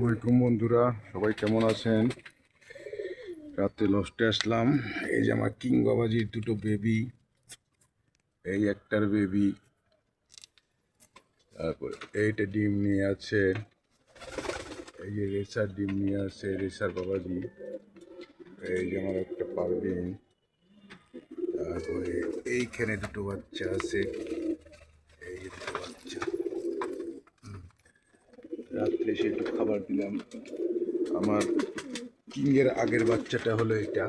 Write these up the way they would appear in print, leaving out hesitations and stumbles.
Welcome বন্ধুরা, সবাই কেমন আছেন? রাতে লস্টে আসলাম। এই যে আমার কিং বাবাজির দুটো বেবি, এই একটার বেবি, তারপর এইটা ডিম নিয়ে আছে। এই যে রেসার ডিম নিয়ে আছে, রেসার বাবাজি। এই যে আমার একটা পারবিন। তারপরে এইখানে দুটো বাচ্চা আছে, এই যে দুটো বাচ্চা। রাত্রে সে একটু খাবার দিলাম। আমার কিংয়ের আগের বাচ্চাটা হলো এটা,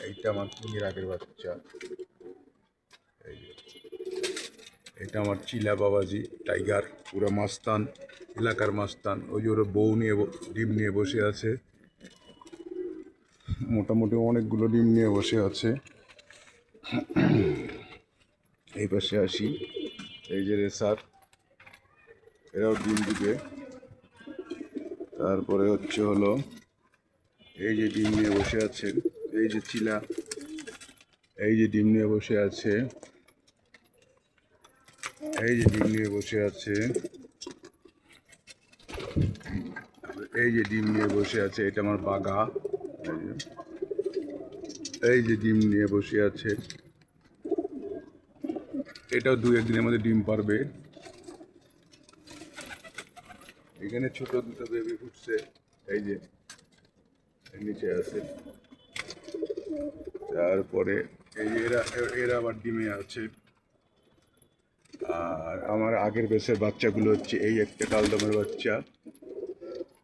এইটা আমার কিংয়ের আগের বাচ্চা। এটা আমার চিলা বাবাজি টাইগার, পুরো মাস্তান, এলাকার মাস্তান। ওই যে ওর বউ নিয়ে ডিম নিয়ে বসে আছে, মোটামুটি অনেকগুলো ডিম নিয়ে বসে আছে। এই পাশে আসি, এই যে রেসার, এরাও ডিম দিবে। তারপরে হলো এই যে ডিম নিয়ে বসে আছে, এই যে চিলা, এই যে ডিম নিয়ে বসে আছে, এই যে ডিম নিয়ে বসে আছে, এই যে ডিম নিয়ে বসে আছে। এটা আমার বাগা, এই যে ডিম নিয়ে বসে আছে। এটাও দু একদিনের মধ্যে ডিম পারবে। এখানে ছোট দুটো বেবি ফুটছে, এই যে নিচে আছে। তারপরে এই যে এরা এরা আবার ডিমে আছে। আর আমার আগের বেসের বাচ্চাগুলো হচ্ছে এই একটা কালদমের বাচ্চা।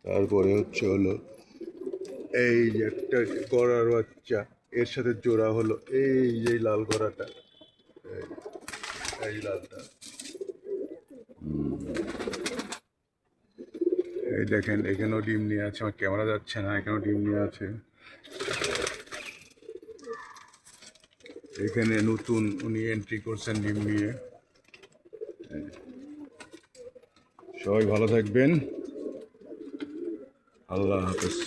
তারপরে হলো এই যে একটা গড়ার বাচ্চা, এর সাথে জোড়া হলো এই যে লাল গড়াটা, এই লালটা। এই দেখেন, এখানেও ডিম নিয়ে আছে। আমার ক্যামেরা যাচ্ছে না, এখানেও ডিম নিয়ে আছে। এখানে নতুন উনি এন্ট্রি করছেন ডিম নিয়ে। সবাই ভালো থাকবেন, আল্লাহ হাফেজ।